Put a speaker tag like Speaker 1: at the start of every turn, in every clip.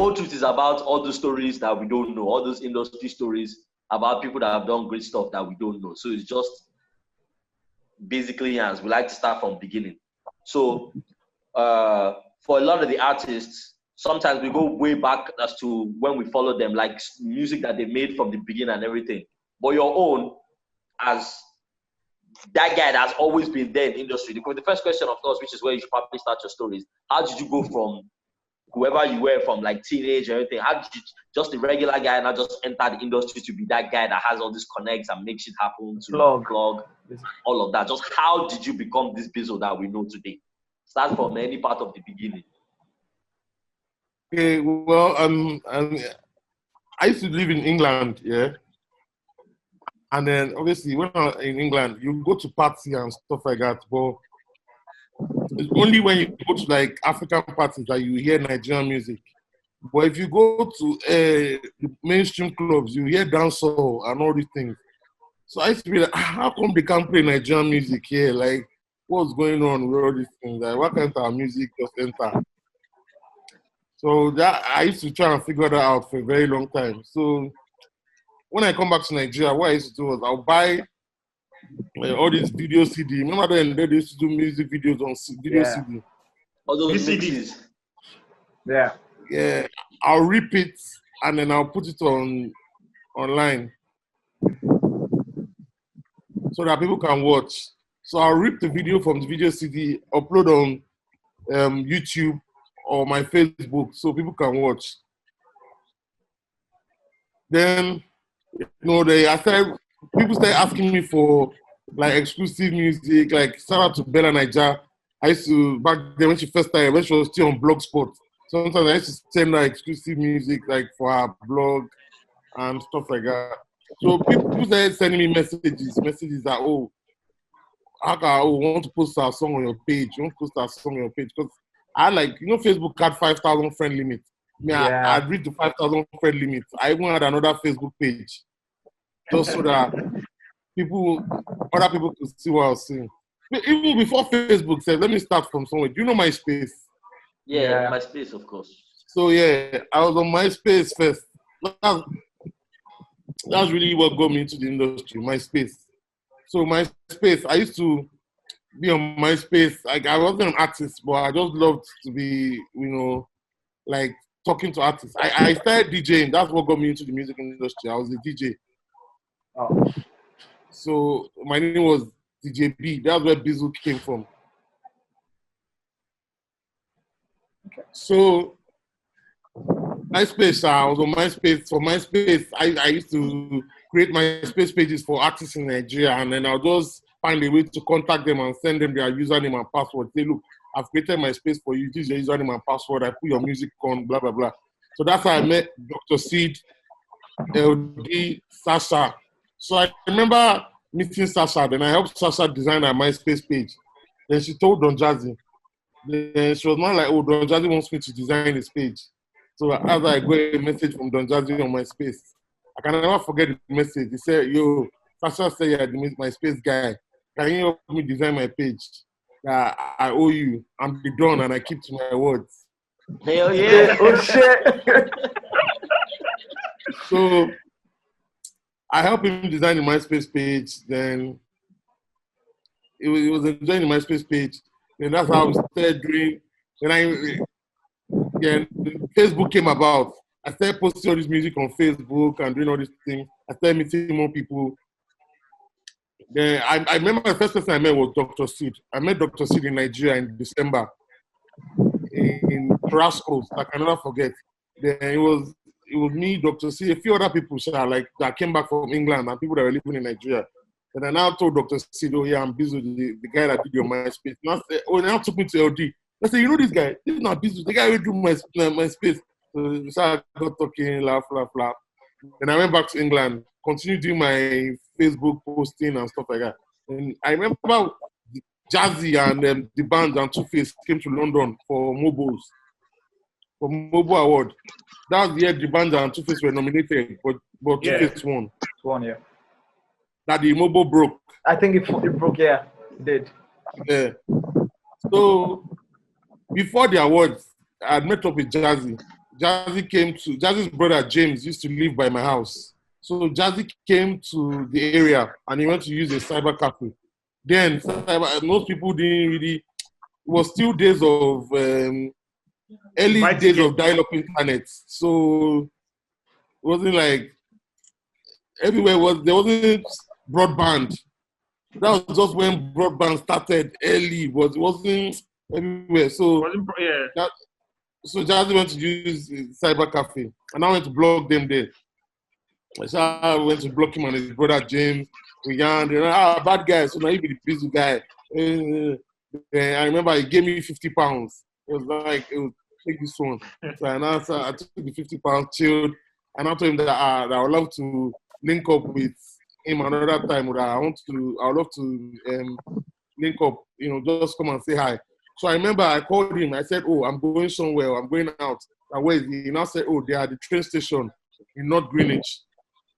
Speaker 1: whole truth is about all the stories that we don't know, all those industry stories about people that have done great stuff that we don't know. So it's just basically, as we like to start from beginning. So for a lot of the artists, sometimes we go way back as to when we follow them, like music that they made from the beginning and everything. But your own, as that guy that's always been there in the industry. The first question, of course, which is where you should probably start your stories. How did you go from whoever you were from like teenage or anything? How did you, just a regular guy, not just enter the industry to be that guy that has all these connects and makes it happen to blog, all of that? Just how did you become this Bizzle that we know today? Start from any part of the beginning.
Speaker 2: Okay, well, I used to live in England, yeah. And then obviously when I'm in England, you go to party and stuff like that, but it's only when you go to like African parties that you hear Nigerian music. But if you go to mainstream clubs, you hear dancehall and all these things. So I used to be like, how come they can't play Nigerian music here? Like, what's going on with all these things? Like, why can't our music just enter? So that I used to try and figure that out for a very long time. So when I come back to Nigeria, what I used to do was I'll buy all these video CD. Remember then they used to do music videos on video CD.
Speaker 1: All those CDs.
Speaker 3: Yeah.
Speaker 2: Yeah. I'll rip it and then I'll put it online so that people can watch. So I'll rip the video from the video CD, upload on YouTube or my Facebook so people can watch. Then, people started asking me for like exclusive music, like shout out to Bella Niger. I used to, back then when she first started, when she was still on Blogspot, sometimes I used to send her exclusive music like for her blog and stuff like that. So people started sending me messages that, oh, want to post our song on your page, because I like, Facebook had 5,000 friend limit. I agreed to 5,000 friend limit. I even had another Facebook page just so that other people could see what I was saying. Even before Facebook said, let me start from somewhere. Do you know MySpace?
Speaker 1: Yeah, MySpace, of course.
Speaker 2: So yeah, I was on MySpace first. That's really what got me into the industry, MySpace. So MySpace, I used to be on MySpace. Like I wasn't an artist, but I just loved to be, like talking to artists. I started DJing. That's what got me into the music industry. I was a DJ.
Speaker 3: Oh.
Speaker 2: So my name was DJ B. That's where Bizzle came from.
Speaker 3: Okay.
Speaker 2: So MySpace, I was on MySpace. For MySpace, I used to create MySpace pages for artists in Nigeria, and then I'll just find a way to contact them and send them their username and password. Say, look, I've created MySpace for you. This is your username and password. I put your music on, blah, blah, blah. So that's how I met Dr. Seed, LD, Sasha. So I remember meeting Sasha. Then I helped Sasha design her MySpace page. Then she told Don Jazzy. Then she was not like, oh, Don Jazzy wants me to design his page. So as I got a message from Don Jazzy on MySpace, I can never forget the message. He said, yo, Sasha said you're the MySpace guy. Can you help me design my page? I owe you. I'm the done and I keep to my words.
Speaker 1: Hell yeah.
Speaker 3: Oh shit.
Speaker 2: So I helped him design the MySpace page. Then it was enjoying the MySpace page. Then that's how we started doing. Then Facebook came about. I started posting all this music on Facebook and doing all these things. I started meeting more people. Then I remember the first person I met was Dr. Seed. I met Dr. Seed in Nigeria in December in Rascals. I can never forget. Then it was me, Dr. Seed, a few other people that came back from England and people that were living in Nigeria. And I now told Dr. Seed, oh yeah, I'm Bizzle, the guy that did your MySpace. Now took me to LD. I said, you know this guy? This is not Bizzle, the guy who do MySpace. So I got talking, laugh. Then I went back to England, continued doing my Facebook posting and stuff like that. And I remember Jazzy and the band and Two-Face came to London for Mobo Award. That was the year the band and Two-Face were nominated, but Two-Face won.
Speaker 3: Won, yeah.
Speaker 2: That the Mobo broke.
Speaker 3: I think it broke, yeah. It did.
Speaker 2: Yeah. So before the awards, I had met up with Jazzy. Jazzy's brother James used to live by my house. So Jazzy came to the area and he went to use a cyber cafe. Then most people didn't really, it was still days of early days of dial-up internet. So it wasn't like everywhere there wasn't broadband. That was just when broadband started early, but it wasn't everywhere. So so Jazzy went to use cyber cafe, and I went to block them there. So I went to block him and his brother James. We yarned, bad guy. So now he be the Bizzle guy. I remember he gave me 50 pounds. It was like, take this one. So I took the 50 pounds, chilled, and I told him that I would love to link up with him another time. I would love to link up, just come and say hi. So I remember I called him. I said, I'm going somewhere. I'm going out. And where is he? He now said, they are at the train station in North Greenwich.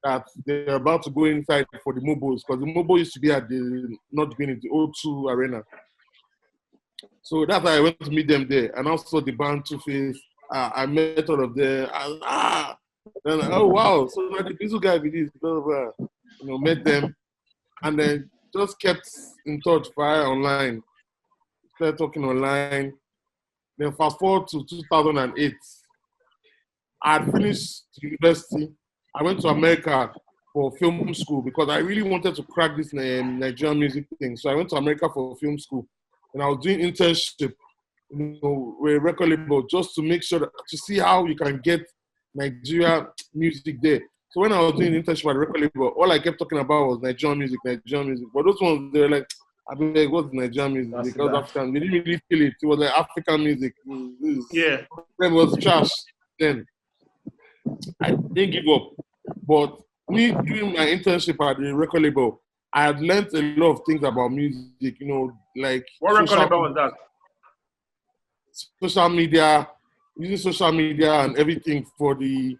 Speaker 2: That they're about to go inside for the mobiles, because the mobile used to be at the North Greenwich, the O2 Arena. So that's why I went to meet them there. And also the band Two Face. I met all of them. And oh wow! So now the Bizzle guy with this, blah, blah, blah. Met them, and then just kept in touch via online. Started talking online. Then fast forward to 2008. I had finished university. I went to America for film school because I really wanted to crack this Nigerian music thing. So I went to America for film school, and I was doing internship, with a record label, just to make sure to see how you can get Nigeria music there. So when I was doing internship at the record label, all I kept talking about was Nigerian music. But those ones, they were like, I mean, like, what's Nigerian music?
Speaker 3: That's
Speaker 2: Because
Speaker 3: bad.
Speaker 2: African, they didn't really feel it. It was like African music.
Speaker 4: Yeah.
Speaker 2: It was trash then. I didn't give up. But me doing my internship at the record label, I had learned a lot of things about music, like
Speaker 4: What record label was that?
Speaker 2: social media, using social media and everything to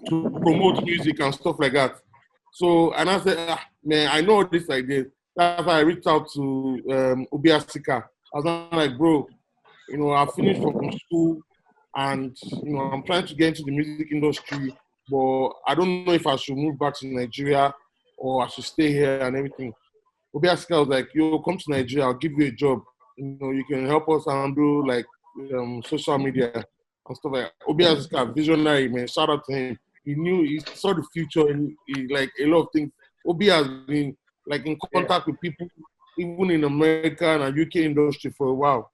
Speaker 2: promote music and stuff like that. So, and I said, man, I know this like this. That's why I reached out to Osikoya. I was like, bro, I finished from school and, I'm trying to get into the music industry, but I don't know if I should move back to Nigeria or I should stay here and everything. Osikoya was like, come to Nigeria, I'll give you a job. You can help us handle like social media and stuff like that. Osikoya, visionary, man. Shout out to him. He saw the future, and he like a lot of things. Obi has been like in contact with people, even in American and UK industry for a while.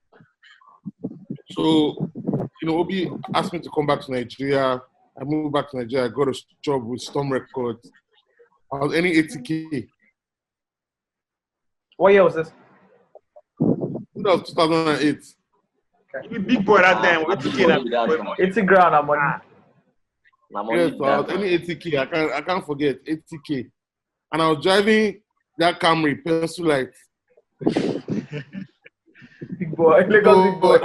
Speaker 2: So, Obi asked me to come back to Nigeria. I moved back to Nigeria. I got a job with Storm Records. I was earning 80K.
Speaker 3: What year was this?
Speaker 2: That was 2008.
Speaker 4: You be big boy that time. What you get?
Speaker 3: 80 grand of money.
Speaker 2: Yes, so I was earning 80K. I can't forget 80K. And I was driving that Camry, pencil light.
Speaker 3: Big boy, Lagos big boy.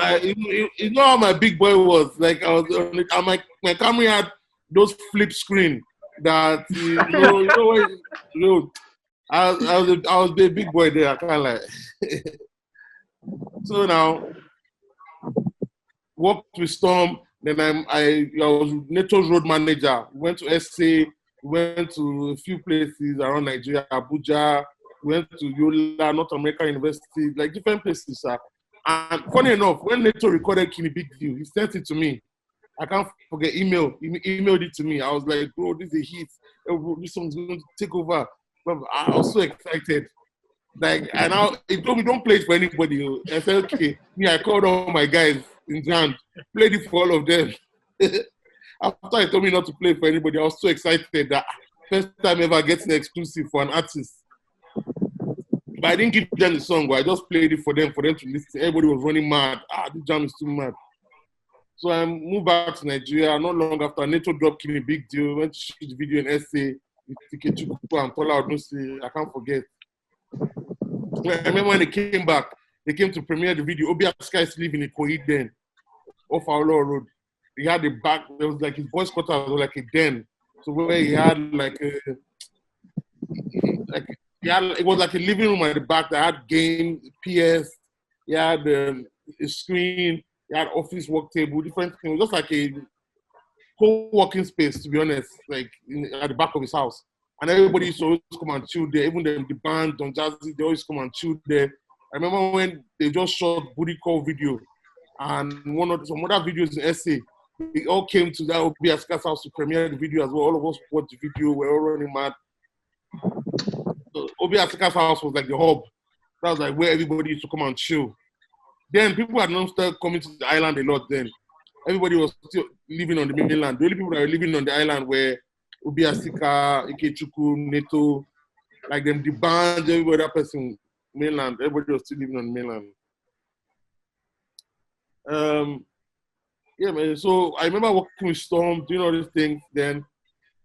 Speaker 2: You know how my big boy was. Like I was on my Camry had those flip screen that I was the big boy there. I can't lie. So now worked with Storm. Then I was NATO's road manager. Went to SA. Went to a few places around Nigeria, Abuja. Went to Yola, North American University, like different places. And funny enough, when NATO recorded Kenny Big Deal, he sent it to me. I can't forget He emailed it to me. I was like, bro, this is a hit. Oh, bro, this song's going to take over. I was so excited. Like, and he told me, don't play it for anybody. I said, okay. I called all my guys in Jan, played it for all of them. After he told me not to play it for anybody, I was so excited that first time ever getting exclusive for an artist. But I didn't give them the song, but I just played it for them to listen. Everybody was running mad. This jam is too mad. So I moved back to Nigeria. Not long after, NATO dropped Kenny Big Deal. Went to shoot the video in SA with Tikechukwu and Tola Odunsi. I can't forget. I remember when they came back, they came to premiere the video. Osikoya is living in Ikoyi then, off our road. He had the back, there was like his voice quarters was like a den. So where he had it was like a living room at the back that had game, PS, he had a screen, He had office work table, different things. Just like a co-working space, to be honest, like at the back of his house. And everybody used to always come and chill there. Even the band, Don Jazzy, they always come and chill there. I remember when they just shot Booty Call video and some other videos in SA. We all came to that Obi Asika's house to premiere the video as well. All of us watched the video. We're all running mad. So Obi Asika's house was like the hub. That was like where everybody used to come and chill. Then people had not started coming to the island a lot then. Everybody was still living on the mainland. The only people that were living on the island were Obi Asika, Ikechukwu, Neto, like them, the band, everybody, that person, mainland. Everybody was still living on the mainland. Yeah, man. So I remember working with Storm, doing all these things. Then,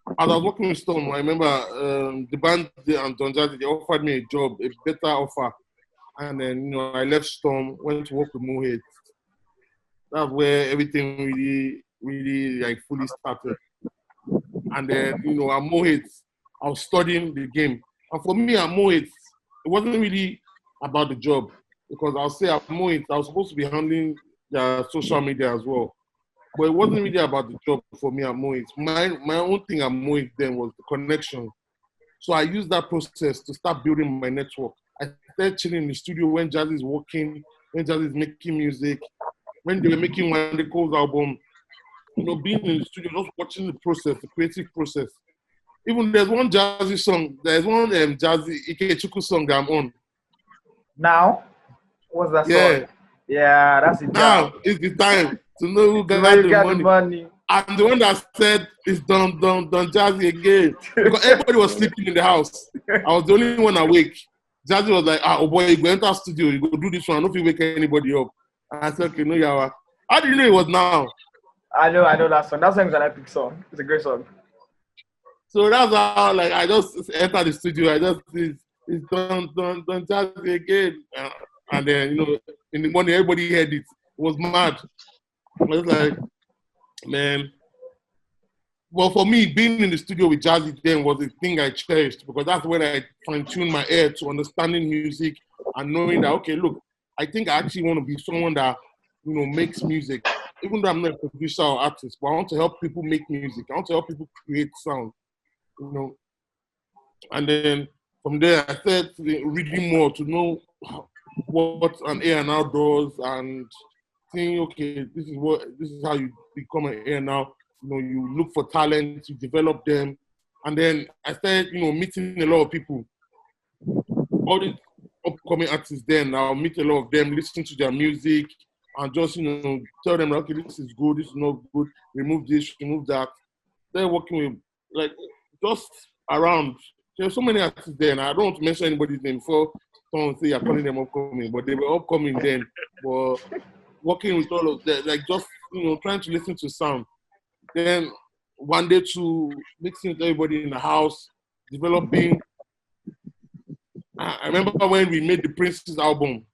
Speaker 2: as I was working with Storm, I remember the band and Don Jazzy, they offered me a job, a better offer. And then, I left Storm, went to work with Mohit. That's where everything really, really like fully started. And then, at Mohit, I was studying the game. And for me at Mohit, it wasn't really about the job. Because I'll say at Mohit, I was supposed to be handling the social media as well. But it wasn't really about the job for me at Mohit. My own thing at Mohit then was the connection. So I used that process to start building my network. I started chilling in the studio when Jazzy is working, when Jazzy is making music, when they were making one the Cole's album. Being in the studio, just watching the process, the creative process. Even there's one Jazzy song, there's one Jazzy Ikechukwu song that I'm on.
Speaker 3: Now? What's that
Speaker 2: Yeah.
Speaker 3: song? Yeah, that's it.
Speaker 2: Now is the time to know who got the money. I'm the one that said it's done Jazzy again. Because everybody was sleeping in the house. I was the only one awake. Jazzy was like, oh boy, you go enter studio, you go do this one. I don't feel wake anybody up. And I said, okay, no, Yawa. How do you know it was now?
Speaker 3: I know that song. That song is an epic song. It's a great song.
Speaker 2: So that's how, like, I just entered the studio. It's done Jazzy again. And then, in the morning, everybody heard it. It was mad. I was like, man. Well, for me, being in the studio with Jazzy then was the thing I cherished because that's when I fine-tuned my ear to understanding music and knowing that, okay, look, I think I actually want to be someone that, makes music. Even though I'm not a producer or artist, but I want to help people make music. I want to help people create sound, And then from there, I started reading more to know what an A&R does and saying, okay, this is how you become an A&R. You look for talent, you develop them. And then I started, meeting a lot of people. All these upcoming artists then, I'll meet a lot of them, listen to their music, and just, tell them, okay, this is good, this is not good, remove this, remove that. They're working with, like, just around. There's so many artists there, and I don't want to mention anybody's name before someone say you're calling them upcoming, but they were upcoming then. But working with all of them, like, just, trying to listen to sound. Then one day to mixing with everybody in the house, developing. I remember when we made the Prince's album.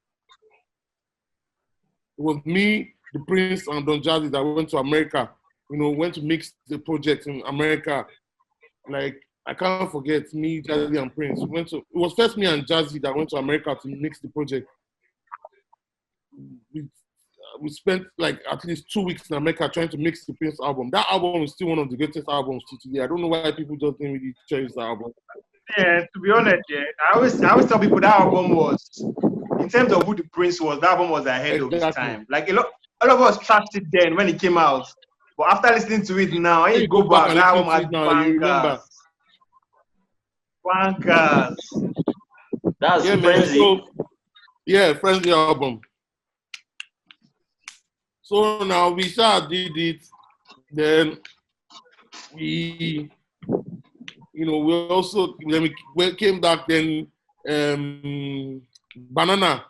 Speaker 2: It was me, the Prince, and Don Jazzy that went to America. Went to mix the project in America. Like, I can't forget me, Jazzy, and Prince. It was first me and Jazzy that went to America to mix the project. We spent like at least 2 weeks in America trying to mix the Prince album. That album is still one of the greatest albums to today. I don't know why people just didn't really cherish that album.
Speaker 4: Yeah, to be honest, I always tell people that album was, in terms of who the Prince was, that album was ahead of its time. Like all of us trashed it then when it came out. But after listening to it now, when you go back, that album has bankers. Bankers.
Speaker 1: That's
Speaker 2: Friendly. Friendly album. So now we did it. Then we also, when we came back then, Banana.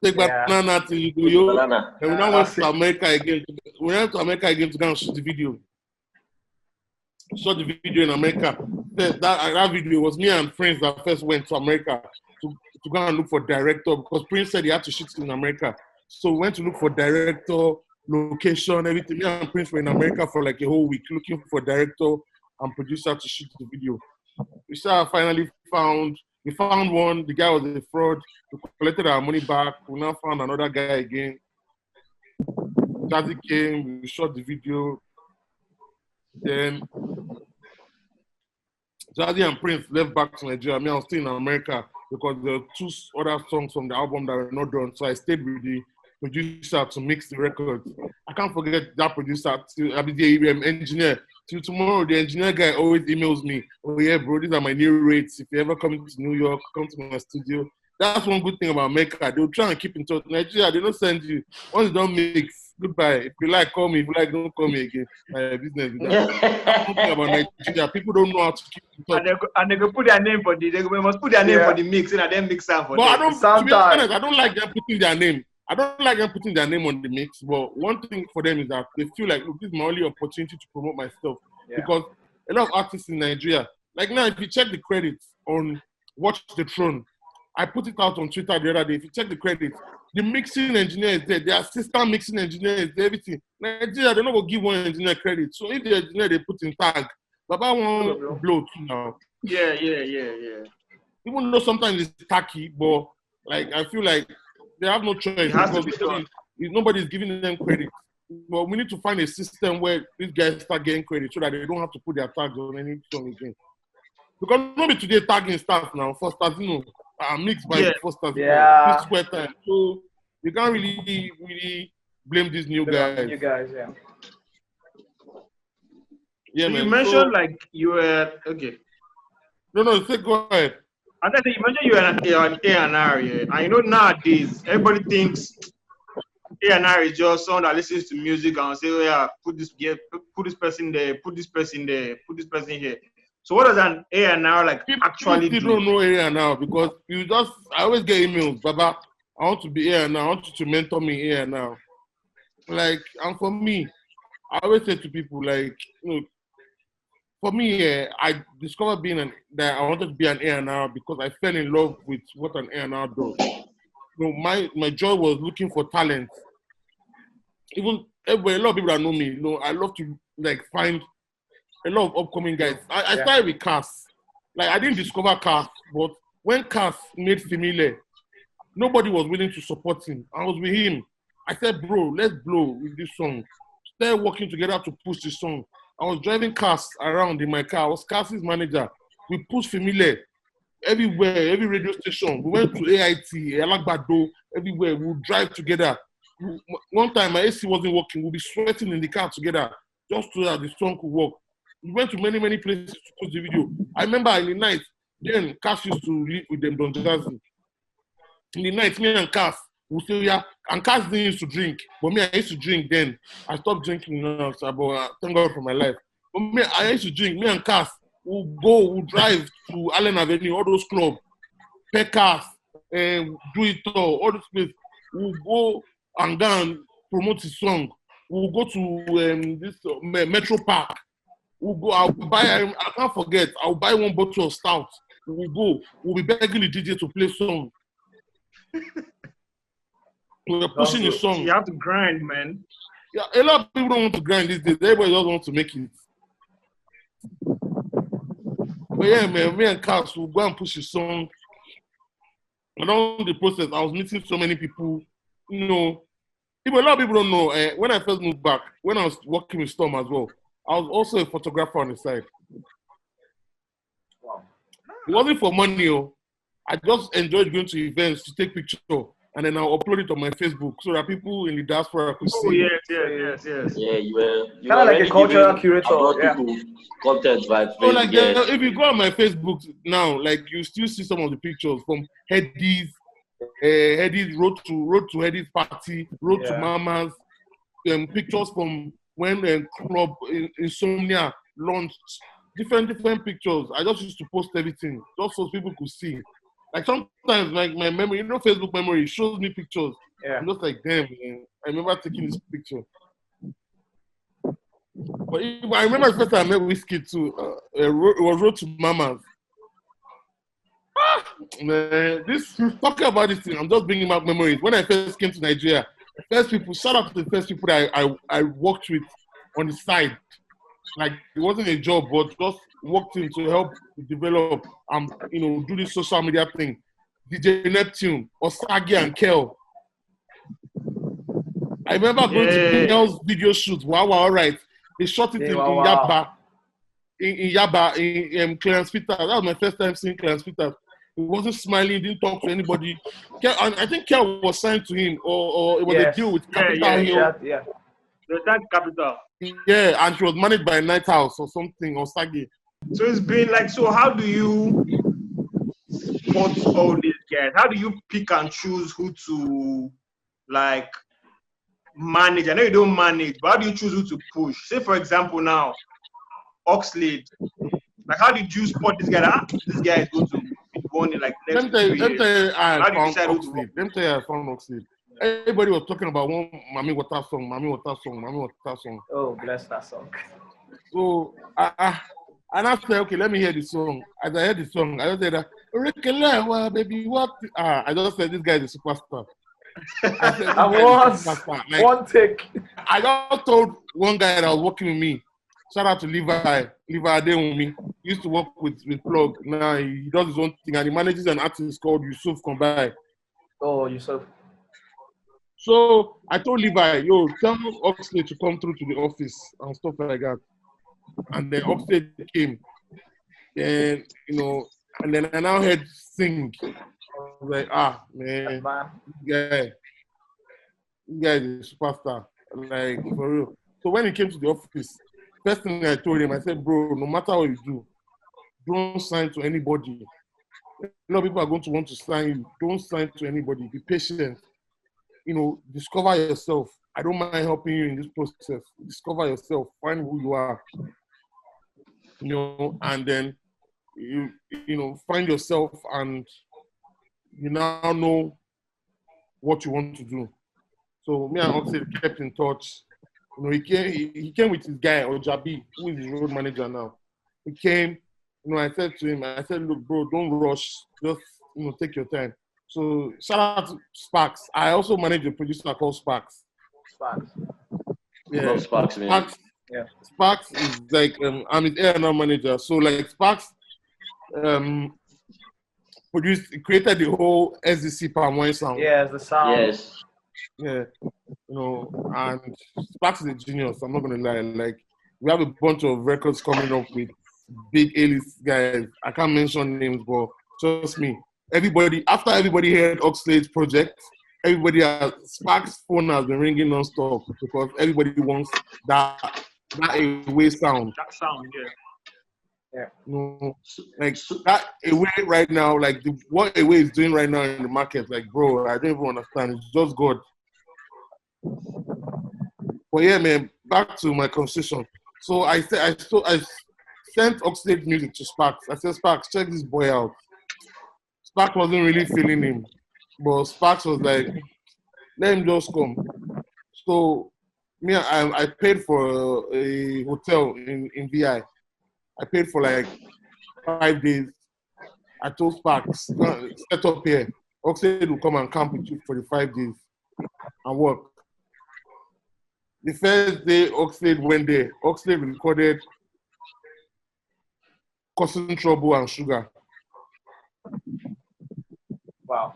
Speaker 2: Take Banana to Uyo. And we now went to America again. We went to America again to go and shoot the video. Shot the video in America. That video was me and friends that first went to America to go and look for director because Prince said he had to shoot in America. So we went to look for director, location, everything. Me and Prince were in America for like a whole week looking for director and producer to shoot the video. We finally found one. The guy was a fraud. We collected our money back. We now found another guy again. Jazzy came, we shot the video. Then Jazzy and Prince left back to Nigeria. Me, I was still in America because there were 2 other songs from the album that were not done. So I stayed with the producer to mix the records. I can't forget that producer, the engineer. Till tomorrow, the engineer guy always emails me, "Oh yeah, bro, these are my new rates. If you ever come to New York, come to my studio." That's one good thing about America. They'll try and keep in touch. Nigeria, they don't send you. Once you don't mix, goodbye. If you like, call me. If you like, don't call me again. My business with that. That's one thing about Nigeria. People don't know how to keep in touch.
Speaker 4: And they go put their name for they must put their name for the mix, and then mix them for
Speaker 2: But
Speaker 4: them.
Speaker 2: to be honest, I don't like them putting their name. I don't like them putting their name on the mix. But one thing for them is that they feel like, look, this is my only opportunity to promote myself. Yeah. Because a lot of artists in Nigeria, like now, if you check the credits on Watch the Throne, I put it out on Twitter the other day. If you check the credits, the mixing engineer is there, the assistant mixing engineer is there, everything. Nigeria, they're not going to give one engineer credit. So if the engineer they put in tag, Baba won't blow too now.
Speaker 4: Yeah.
Speaker 2: Even though sometimes it's tacky, but like I feel like they have no choice because nobody's giving them credit. But we need to find a system where these guys start getting credit so that they don't have to put their tags on any song again. Because maybe today tagging starts now. First Stars, mixed by First Stars. This square time. So you can't really blame these new guys.
Speaker 3: New guys, yeah.
Speaker 2: Yeah,
Speaker 4: so
Speaker 2: man.
Speaker 4: You mentioned like you were okay.
Speaker 2: No, go ahead.
Speaker 4: And then you mentioned you're an A&R, yeah. And you know nowadays everybody thinks A&R is just someone that listens to music and say, "Oh yeah, put this person there, put this person there, put this person here." So what does an A&R like actually do?
Speaker 2: People don't know A&R because I always get emails, Baba, I want to be A&R, I want you to mentor me A&R. Like, and for me, I always say to people, like, for me, I discovered that I wanted to be an A&R because I fell in love with what an A&R does. My joy was looking for talent. Even a lot of people that know me, I love to like find a lot of upcoming guys. I started with Cass. Like I didn't discover Cass, but when Cass made Familiar, nobody was willing to support him. I was with him. I said, bro, let's blow with this song. Started working together to push this song. I was driving Cass around in my car. I was Cass's manager. We pushed Familiar everywhere, every radio station. We went to AIT, Alagbado, everywhere. We would drive together. One time my AC wasn't working. We'll be sweating in the car together just so that the song could work. We went to many, many places to post the video. I remember in the night, then Cass used to live with them, Don Jazzy. In the night, me and Cass would say, yeah, and Cass didn't used to drink, but me, I used to drink then. I stopped drinking now, so thank God for my life. But me, I used to drink. Me and Cass we'll drive to Allen Avenue, all those clubs, Pecas, Do It all those places. We'll go and go and promote his song. We'll go to this Metro Park. We'll go. I can't forget. I'll buy one bottle of stout. We'll go. We'll be begging the DJ to play song. We're pushing the song.
Speaker 4: You have to grind, man.
Speaker 2: Yeah, a lot of people don't want to grind these days. Everybody just wants to make it. But yeah, man, me and Cass will go and push the song. Along the process, I was meeting so many people. Even a lot of people don't know. When I first moved back, when I was working with Storm as well, I was also a photographer on the side.
Speaker 3: Wow.
Speaker 2: It wasn't for money. I just enjoyed going to events to take pictures, and then I'll upload it on my Facebook so that people in the diaspora could see.
Speaker 4: Oh, yes.
Speaker 1: Yeah, you were
Speaker 3: kind of like a cultural curator. Yeah.
Speaker 1: Content, right?
Speaker 2: So like, if you go on my Facebook now, like you still see some of the pictures from Headies, Road to Headies party, Road to Mama's, pictures from when the club Insomnia launched, different pictures. I just used to post everything just so people could see. Like sometimes, like my memory, Facebook memory shows me pictures. Yeah. I'm just like, damn, man, I remember taking this picture. But I remember the first time I met Whiskey too. It was Road to Mama's. Man, talking about this thing, I'm just bringing back memories. When I first came to Nigeria, shout out to the first people that I worked with on the side. Like it wasn't a job, but just worked in to help develop do this social media thing. DJ Neptune, Osagi and Kel. I remember going to Kenya's video shoot. Wow, all right. They shot it in Yaba. In Yaba, in Clarence Peters. That was my first time seeing Clarence Peters. He wasn't smiling, didn't talk to anybody. And I think Kel was signed to him, or it was a deal with Capital Hill.
Speaker 4: Yeah. The Tank Capital.
Speaker 2: Yeah, and she was managed by Night House or something, or Sagi.
Speaker 4: So it's been like, so how do you spot all these guys? How do you pick and choose who to like manage? I know you don't manage, but how do you choose who to push? Say for example now, Oxlade. Like how did you spot this guy? This guy is going to be born in like next 2 years.
Speaker 2: Let me tell you, I found Oxlade. Everybody was talking about one Mami Water song, Mami Water song, Mami Water song.
Speaker 3: Oh, bless that song.
Speaker 2: So and I said, okay, let me hear the song. As I heard the song, I just said, baby, what? I just said, this guy is a superstar.
Speaker 3: One take.
Speaker 2: I just told one guy that was working with me, shout out to Levi Adewumi. He used to work with Plug. Now he does his own thing, and he manages an artist called Yusuf Kombai.
Speaker 3: Oh, Yusuf.
Speaker 2: So I told Levi, yo, tell Oxlade to come through to the office and stuff like that. And then Oxlade came. Then, and then I now heard sing. I was like, man, this guy is a superstar. Like, for real. So when he came to the office, first thing I told him, I said, bro, no matter what you do, don't sign to anybody. People are going to want to sign you. Don't sign to anybody. Be patient. Discover yourself. I don't mind helping you in this process. Discover yourself. Find who you are. And then you find yourself, and you now know what you want to do. So me and Oxlade kept in touch. He came with his guy Ojabi, who is his road manager now. He came. I said to him, look, bro, don't rush. Just take your time. So shout out to Sparks. I also manage a producer called Sparks.
Speaker 1: Love Sparks, man.
Speaker 2: Sparks is like I'm his A&R manager. So like Sparks created the whole SDC Palm Wine sound.
Speaker 3: Yes, the sound.
Speaker 1: Yes.
Speaker 2: Yeah. And Sparks is a genius. I'm not gonna lie. Like we have a bunch of records coming up with big A-list guys. I can't mention names, but trust me. After everybody heard Oxlade's project, Sparks' phone has been ringing non-stop because everybody wants that away sound.
Speaker 4: That sound,
Speaker 3: yeah.
Speaker 2: Like that away right now, like what away is doing right now in the market, like bro, I don't even understand. It's just God. But yeah, man, back to my conversation. So I sent Oxlade music to Sparks. I said, Sparks, check this boy out. Sparks wasn't really feeling him, but Sparks was like, let him just come. So I paid for a hotel in VI. I paid for like 5 days. I told Sparks, set up here. Oxlade will come and camp with you for the 5 days and work. The first day Oxlade went there, Oxlade recorded Causing Trouble and Sugar.
Speaker 3: Wow.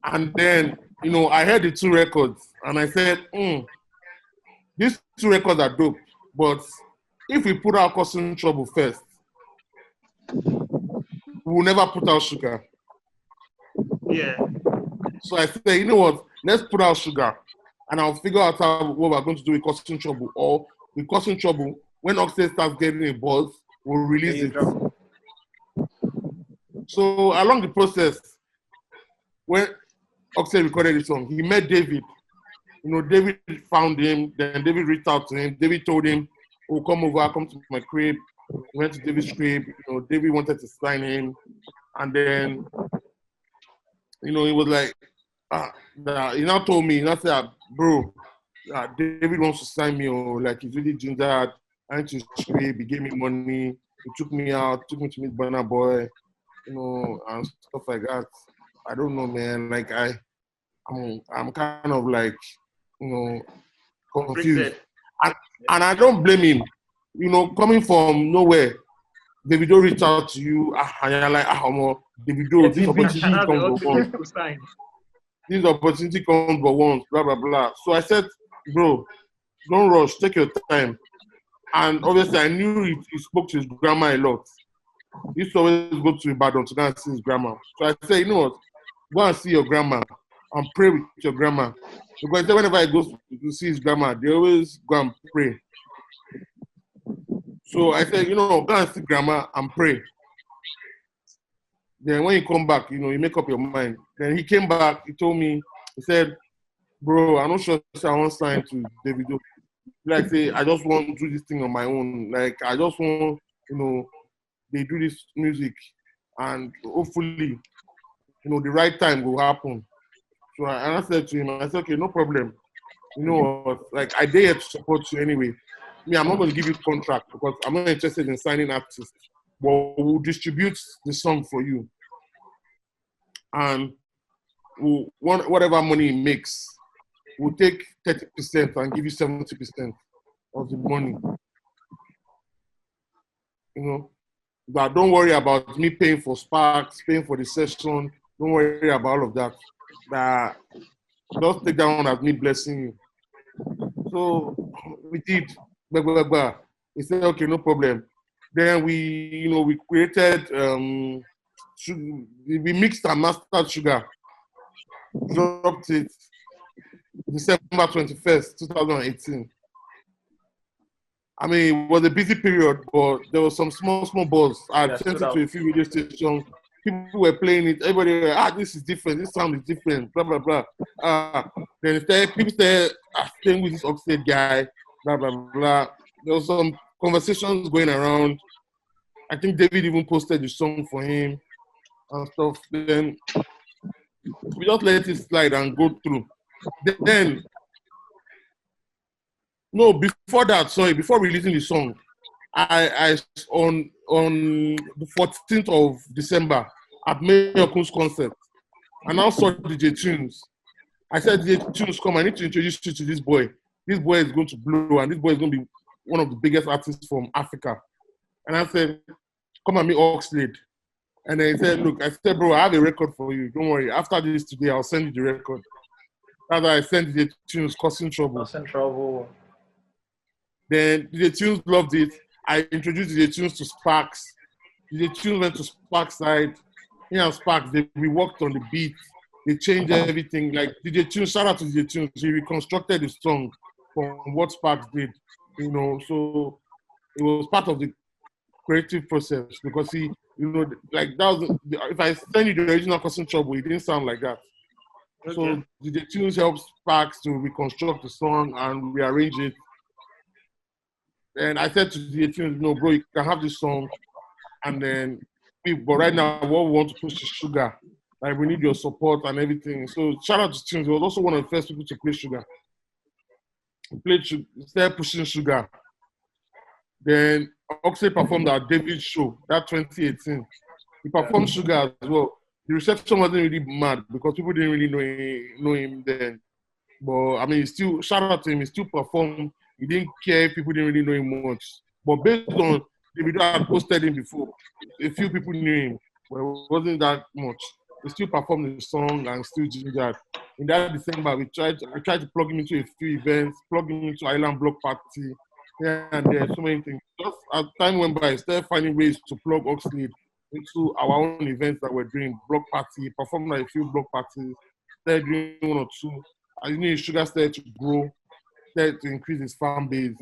Speaker 2: And then, I heard the 2 records and I said, these 2 records are dope, but if we put out Causing Trouble first, we will never put out Sugar.
Speaker 4: Yeah.
Speaker 2: So I said, you know what, let's put out Sugar and I'll figure out what we're going to do with Causing Trouble. Or with Causing Trouble, when Oxlade starts getting a buzz, we'll release it. So along the process, when Oxlade recorded the song, he met David. David found him. Then David reached out to him. David told him, "Oh, come to my crib." He went to David's crib. David wanted to sign him, and then, he was like, he now told me, he now said, "Bro, David wants to sign me. Or like he's really gingered. I went to his crib. He gave me money. He took me out. Took me to meet Burna Boy, and stuff like that." I don't know, man. Like I'm kind of like, confused. And I don't blame him. Coming from nowhere, Davido reached out to you, and you're like, Davido, this opportunity comes from. this opportunity comes but once, blah, blah, blah. So I said, bro, don't rush, take your time. And obviously, I knew he spoke to his grandma a lot. He used to always go to Ibadan to go and see his grandma. So I said, you know what, go and see your grandma and pray with your grandma. Because whenever I go to see his grandma, they always go and pray. So I said, you know, go and see grandma and pray. Then when you come back, you know, you make up your mind. Then he came back, he told me, he said, bro, I'm not sure I want to sign to Davido. Like, say, I just want to do this thing on my own. Like, I just want, you know, they do this music and hopefully, you know, the right time will happen. So I said to him, I said, okay, no problem. You know, like, I dare to support you anyway. Me, I'm not going to give you contract because I'm not interested in signing artists. But we'll distribute the song for you. And whatever money it makes, we'll take 30% and give you 70% of the money. You know, but don't worry about me paying for Sparks, paying for the session. Don't worry about all of that. That just take that one as me blessing you. So we did. He said, okay, no problem. Then we created, we mixed and mastered Sugar. Dropped it December 21st, 2018. I mean, it was a busy period, but there was some small buzz. I sent it to a few radio stations. People were playing it. Everybody were like, this is different. This sound is different. Blah, blah, blah. Then people started staying with this Oxlade guy. Blah, blah, blah. There was some conversations going around. I think David even posted the song for him and stuff. Then we just let it slide and go through. Then, no, before releasing the song, I on the 14th of December at Mayokun's concert, I now saw DJ Tunes. I said, DJ Tunes, come, I need to introduce you to this boy. This boy is going to blow, and this boy is going to be one of the biggest artists from Africa. And I said, come and meet Oxlade. And then he said, look, I said, bro, I have a record for you. Don't worry. After this today, I'll send you the record. That's why I sent DJ Tunes, Causing Trouble.
Speaker 3: Causing Trouble.
Speaker 2: Then DJ Tunes loved it. I introduced DJ Tunes to Sparks. DJ Tunes went to Sparks' side. He and Sparks, we worked on the beat. They changed everything. Like DJ Tunes, shout out to DJ Tunes. He reconstructed the song from what Sparks did. You know, so it was part of the creative process because he, you know, like that was, if I send you the original Causing Trouble, it didn't sound like that. Okay. So DJ Tunes helps Sparks to reconstruct the song and rearrange it. And I said to DJ Tunes, no, bro, you can have this song. And then, but right now, what we want to push is Sugar. Like, we need your support and everything. So shout out to Tunes. He was also one of the first people to play Sugar. He started pushing Sugar. Then Oxlade performed at David's show, that 2018. He performed Sugar as well. The reception wasn't really mad because people didn't really know him then. But I mean, he still, shout out to him, he still performed. He didn't care if people didn't really know him much. But based on Davido had posted him before, a few people knew him, but it wasn't that much. He still performed the song and still gingered. In that December, I tried to plug him into a few events, plug him into Island Block Party, here and there, so many things. Just as time went by, I started finding ways to plug Oxlade into our own events that we're doing, block party, performed at a few block parties, started doing one or two. I knew Sugar started to grow, started to increase his fan base.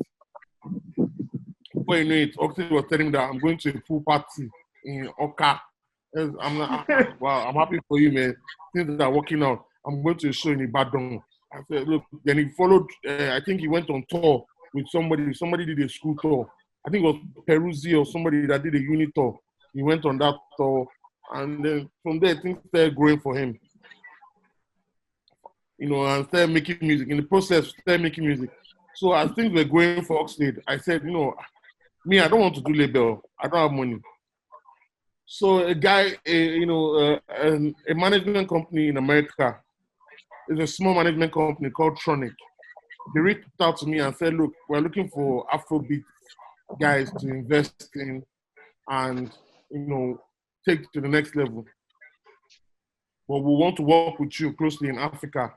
Speaker 2: Before you know it, Oxlade was telling me that I'm going to a pool party in Oka. I'm like, wow, I'm happy for you, man. Things are working out. I'm going to a show in Ibadan. I said, look, then he followed, I think he went on tour with somebody. Somebody did a school tour. I think it was Peruzzi or somebody that did a uni tour. He went on that tour. And then from there, things started growing for him. You know, and started making music. In the process, started making music. So as things were going for Oxlade, I said, you know, me, I don't want to do label. I don't have money. So a guy, a management company in America, it's a small management company called Tronic. They reached out to me and said, look, we're looking for Afrobeat guys to invest in and, you know, take to the next level. but we want to work with you closely in Africa,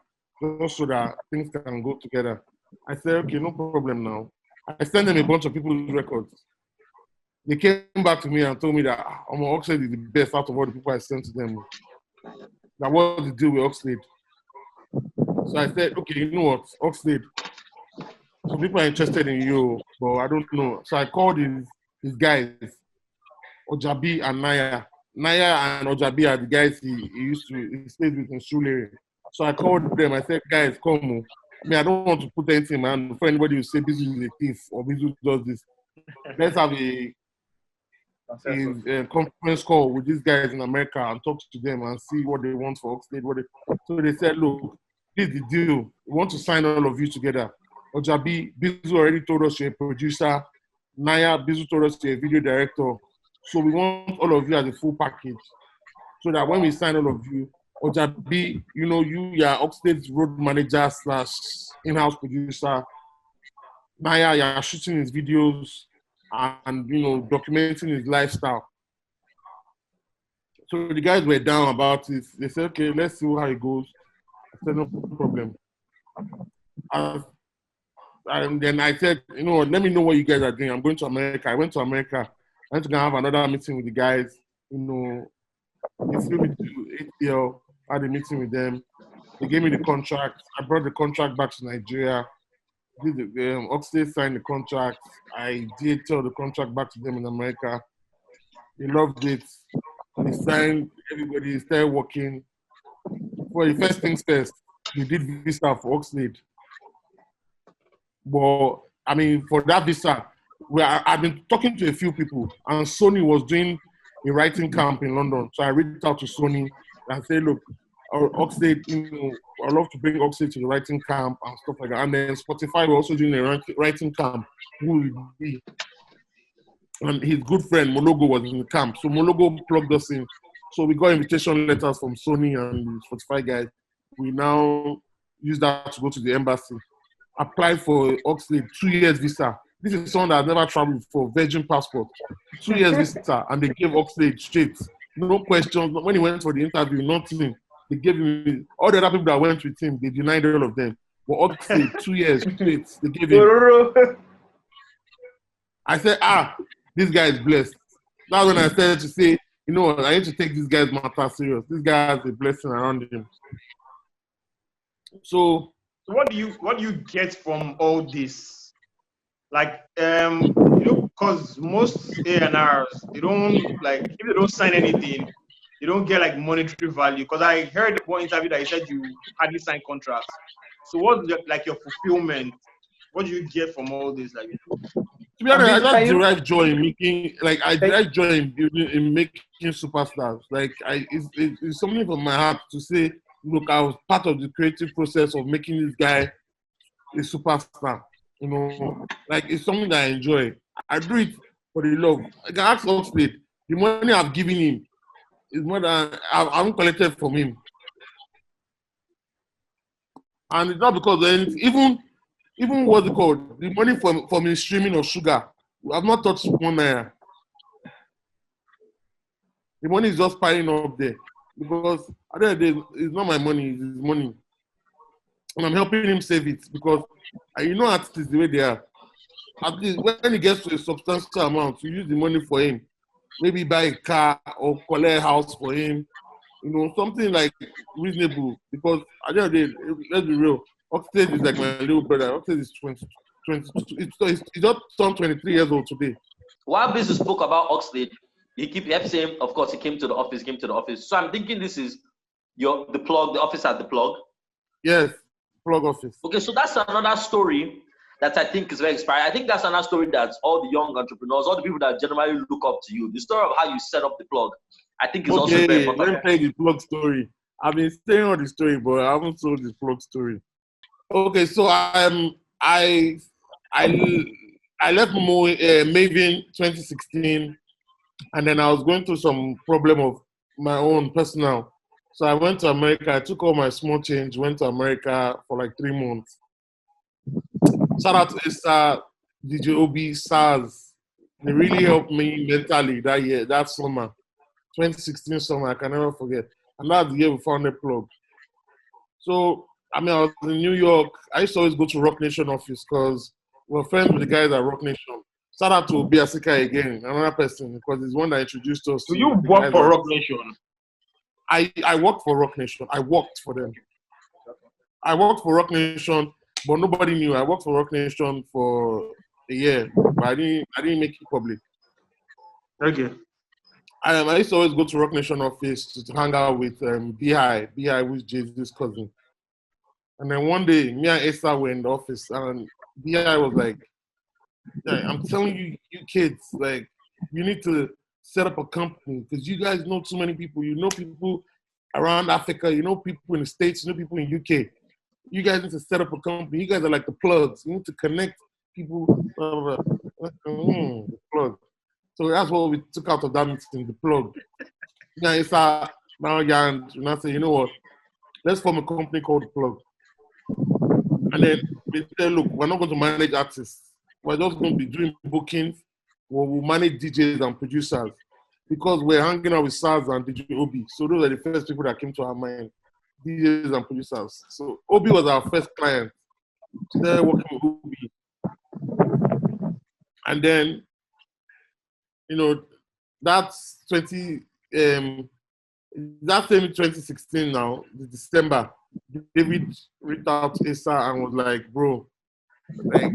Speaker 2: just so that things can go together. I said, okay, no problem now. I sent them a bunch of people's records. They came back to me and told me that Oxlade is the best out of all the people I sent to them. That was the deal with Oxlade. So I said, okay, you know what, Oxlade, some people are interested in you, but I don't know. So I called his guys, Ojabi and Naya. Naya and Ojabi are the guys he stayed with in Sulere. So I called them. I said, guys, come. I mean, I don't want to put anything, man, before anybody will say Bizzle is a thief or Bizzle does this. Let's have a conference call with these guys in America and talk to them and see what they want for Oxlade. So they said, look, this is the deal. We want to sign all of you together. Ojabi, Bizzle already told us you're a producer. Naya, Bizzle told us you're a video director. So we want all of you as a full package. So that when we sign all of you, Ojabi, you are Oxlade's road manager / in-house producer. Naya, you're shooting his videos and documenting his lifestyle. So the guys were down about it. They said, okay, let's see how it goes. I said, no problem. And then I said, let me know what you guys are doing. I'm going to America. I went to America. I went to go have another meeting with the guys. They flew me to ATL, had a meeting with them. They gave me the contract. I brought the contract back to Nigeria. Oxlade signed the contract. I did tell the contract back to them in America. They loved it. They signed, everybody started working. Well, the first things first, they did visa for Oxlade. But, I mean, for that visa, I've been talking to a few people, and Sony was doing a writing camp in London. So I reached out to Sony and said, look, Oxlade, I'd love to bring Oxlade to the writing camp and stuff like that. And then Spotify were also doing a writing camp. Who will be? And his good friend Mologo was in the camp. So Mologo plugged us in. So we got invitation letters from Sony and the Spotify guys. We now use that to go to the embassy. Applied for Oxlade 2 years visa. This is someone that has never traveled for Virgin passport. 2 years visa, and they gave Oxlade straight. No questions. When he went for the interview, nothing. They gave him, all the other people that went with him, they denied all of them. But Oxlade, 2 years straight, they gave him. I said, this guy is blessed. That's when I started to say, I need to take this guy's matter serious. This guy has a blessing around him. So
Speaker 4: what do you get from all this? Like, because most A&Rs, they don't, like, if they don't sign anything, they don't get, like, monetary value. Because I heard one interview that you said you hardly sign contracts. So what's, your fulfillment? What do you get from all this? Like,
Speaker 2: to be honest, I just derive joy in making, derive joy in making superstars. Like, it's something from my heart to say, look, I was part of the creative process of making this guy a superstar. Like, it's something that I enjoy. I do it for the love. I can ask Oxlade, the money I've given him is more than I've collected from him. And it's not because even what's it called, the money from his streaming of sugar, I've not touched 1 naira. The money is just piling up there. Because at the end of the day, it's not my money, it's his money. And I'm helping him save it because artists the way they are. At least when he gets to a substantial amount, you use the money for him. Maybe buy a car or collect a house for him. Something like reasonable. Because at the end of the day, let's be real, Oxlade is like my little brother. Oxlade is 22. He's just turned 23 years old today.
Speaker 1: While Bizzle spoke about Oxlade, he kept saying, of course, he came to the office. So I'm thinking this is the office at the plug.
Speaker 2: Yes, plug office.
Speaker 1: Okay, so that's another story that I think is very inspiring. I think that's another story that all the young entrepreneurs, all the people that generally look up to you, the story of how you set up the plug, I think is also very important.
Speaker 2: Let me tell you the plug story. I've been saying all the story, but I haven't told the plug story. Okay, so I left Maven 2016, and then I was going through some problem of my own personal. So I went to America. I took all my small change, went to America for like 3 months. Shout out to Issa, DJ Obi, SARS. They really helped me mentally that year, that summer. 2016 summer, I can never forget. And that's the year we founded Plug. So, I mean, I was in New York. I used to always go to Rock Nation office because we're friends with the guys at Rock Nation. Shout out to Bizzle Osikoya again, another person, because he's one that introduced us.
Speaker 4: So you work for Rock Nation?
Speaker 2: I worked for Rock Nation. I worked for them. I worked for Rock Nation, but nobody knew. I worked for Rock Nation for a year, but I didn't make it public.
Speaker 4: Okay.
Speaker 2: I used to always go to Rock Nation office to hang out with BI, who is Jay-Z's cousin. And then one day, me and Asa were in the office, and BI was like, yeah, I'm telling you, you kids, like, you need to set up a company because you guys know too many people. You know people around Africa. You know people in the States. You know people in UK. You guys need to set up a company. You guys are like the plugs. You need to connect people. The plug. So that's what we took out of that meeting, the plug. Yeah, it's now young. And I say, you know what? Let's form a company called The Plug. And then they say, look, we're not going to manage artists. We're just going to be doing bookings. We'll manage DJs and producers because we're hanging out with SARS and DJ Obi. So those are the first people that came to our mind, DJs and producers. So Obi was our first client. Started working with Obi. And then, you know, that's that same 2016 now, December, David reached out to Asa and was like, bro, like,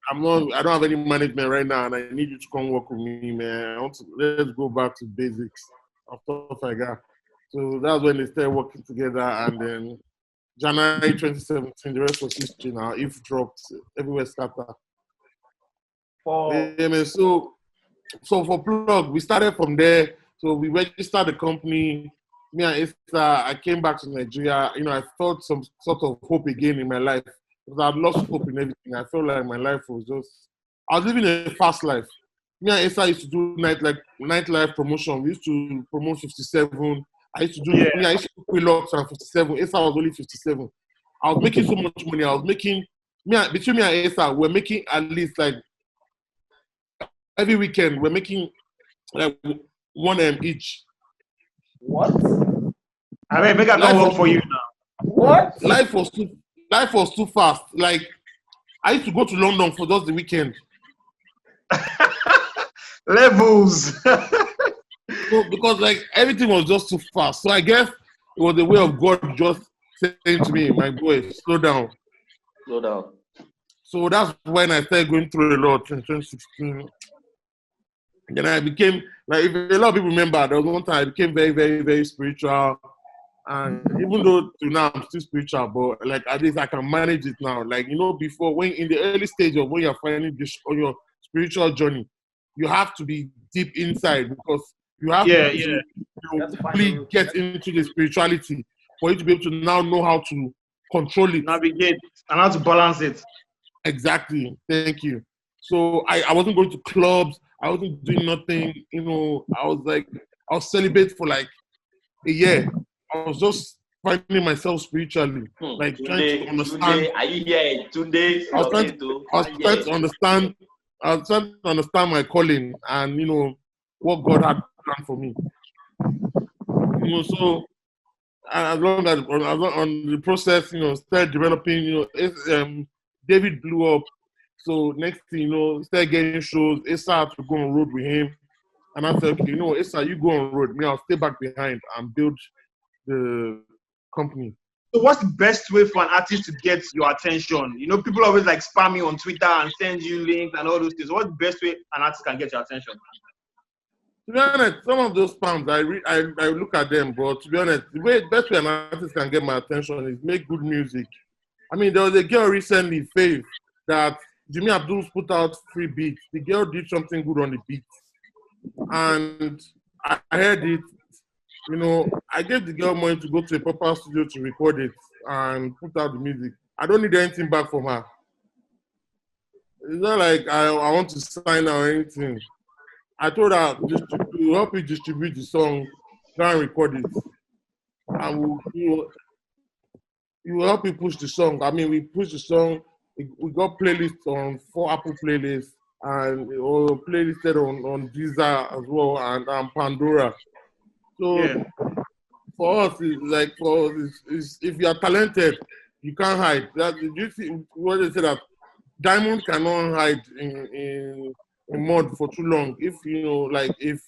Speaker 2: I don't have any management right now and I need you to come work with me, man. Let's go back to basics and stuff like that. So that's when they started working together, and then January 2017, the rest was history now. If dropped, everywhere scattered. So for Plug, we started from there. So we registered the company. Me and Esther, I came back to Nigeria. You know, I felt some sort of hope again in my life because I'd lost hope in everything. I felt like my life was I was living a fast life. Me and Esther used to do nightlife promotion. We used to promote 57. I used to do Quilocks and 57. Esther was only 57. I was making so much money. I was making, between me and Esther, we're making at least like every weekend, we're making like 1 M each.
Speaker 3: What?
Speaker 4: I mean, make I not work for you now.
Speaker 3: What?
Speaker 2: Life was too fast. Like, I used to go to London for just the weekend.
Speaker 4: Levels.
Speaker 2: So, because like everything was just too fast. So I guess it was the way of God just saying to me, my boy, slow down.
Speaker 1: Slow down.
Speaker 2: So that's when I started going through a lot in 2016. Then I became, like, if a lot of people remember, there was one time I became very, very, very spiritual. And even though till now I'm still spiritual, but like at least I can manage it now. Like, you know, before, when in the early stage of when you're finding this on your spiritual journey, you have to be deep inside because you have to really get into the spirituality for you to be able to now know how to control it,
Speaker 4: navigate, and how to balance it.
Speaker 2: Exactly. Thank you. So I wasn't going to clubs. I wasn't doing nothing. You know, I was celibate for like a year. I was just finding myself spiritually, like trying to understand.
Speaker 1: Tunde, are you here? Tunde,
Speaker 2: I was trying to understand. I was trying to understand my calling and, you know, what God had planned for me. You know, so as long as on the process, you know, started developing, you know, David blew up. So next thing, you know, started getting shows. Asa had to go on road with him. And I said, okay, you know, Asa, you go on road. Me, I'll stay back behind and build the company.
Speaker 4: So what's the best way for an artist to get your attention? You know, people always like spam you on Twitter and send you links and all those things. What's the best way an artist can get your attention?
Speaker 2: To be honest, some of those spams, I look at them, but to be honest, the best way an artist can get my attention is make good music. I mean, there was a girl recently, Faith, that Jimmy Abdul's put out 3 beats. The girl did something good on the beat. And I heard it. You know, I gave the girl money to go to a proper studio to record it and put out the music. I don't need anything back from her. It's not like I want to sign her or anything. I told her, we'll help you distribute the song, go and record it. And we will help you push the song. I mean, we pushed the song. We got playlists on 4 Apple playlists and playlisted on Deezer as well and Pandora. So for us, it's like for us, if you are talented, you can't hide. That you see what they say that diamond cannot hide in mud for too long. If you know, like if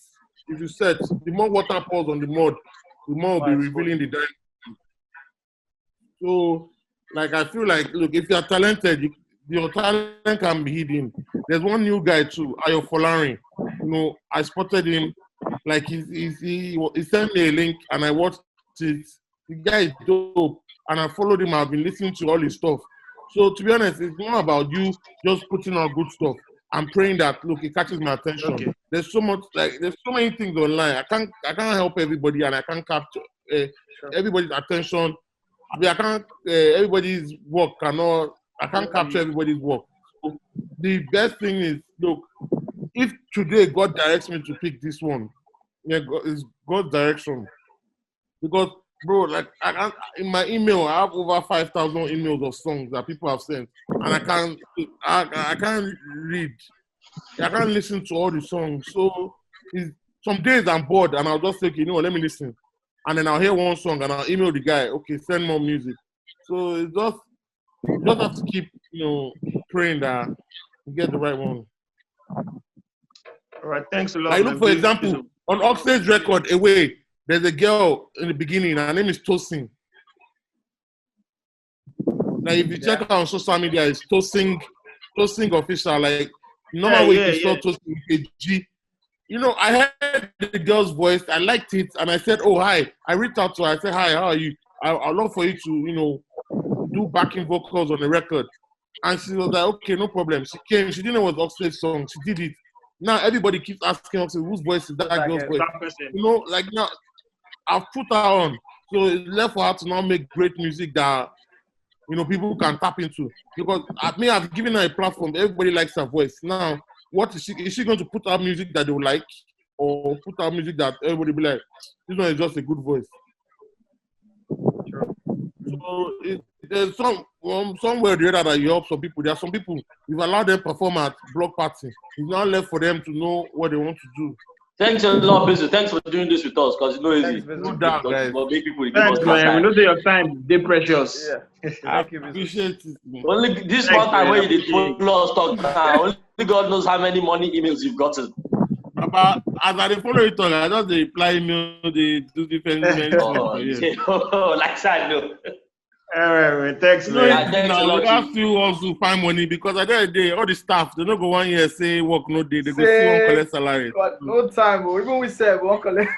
Speaker 2: you set, the more water pours on the mud, the more will be revealing the diamond. So, like I feel like, look, if you are talented, your talent can be hidden. There's one new guy too, Ayo Folari. You know, I spotted him. Like he sent me a link and I watched it. The guy is dope, and I followed him. I've been listening to all his stuff. So to be honest, it's not about you just putting out good stuff. I'm praying that look, it catches my attention.
Speaker 4: Okay.
Speaker 2: There's so many things online. I can't help everybody, and I can't capture everybody's attention. I mean, I can't everybody's work cannot. I can't capture everybody's work. So the best thing is, look, if today God directs me to pick this one, yeah, it's God's direction. Because, bro, like in my email, I have over 5,000 emails of songs that people have sent, and I can't read. I can't listen to all the songs. So some days I'm bored, and I'll just say, you know what, let me listen, and then I'll hear one song, and I'll email the guy, okay, send more music. So it's just you just have to keep, praying that you get the right one.
Speaker 4: All right, thanks a lot.
Speaker 2: Like, look, for example, on Oxlade's record, Away, there's a girl in the beginning, her name is Tosin. Like, if you check out on social media, it's Tosin official. Like, normal way you saw Tosin with a G. You know, I heard the girl's voice, I liked it, and I said, oh, hi. I reached out to her, I said, hi, how are you? I'd love for you to, do backing vocals on the record. And she was like, okay, no problem. She came, she didn't know it was Oxlade's song, she did it. Now everybody keeps asking Oxlade, whose voice is that girl's voice? Like now, I've put her on. So it's left for her to now make great music that, people can tap into. Because I've given her a platform, everybody likes her voice. Now, what is she going to put out music that they will like? Or put out music that everybody will be like, this one is just a good voice? So there's somewhere or the other that you help some people. There are some people, you've allowed them to perform at block party. It's not left for them to know what they want to do.
Speaker 1: Thanks a lot, Bizzle. Thanks for doing this with us, because it's not easy.
Speaker 2: No doubt, guys.
Speaker 4: Thanks, man. We know that your time, they're precious.
Speaker 3: Yeah.
Speaker 2: I appreciate it, man.
Speaker 1: Only this one time when you did follow us talk now, only God knows how many money emails you've gotten.
Speaker 2: But as I follow it talk, I just reply email, they do different things.
Speaker 1: Like I know.
Speaker 4: All right, man. Thanks, man.
Speaker 2: Now, we have to also find money, because at the end of the day, all the staff, they don't go 1 year, say work no day, they go see one collect salary.
Speaker 3: No time, even we said we won't collect.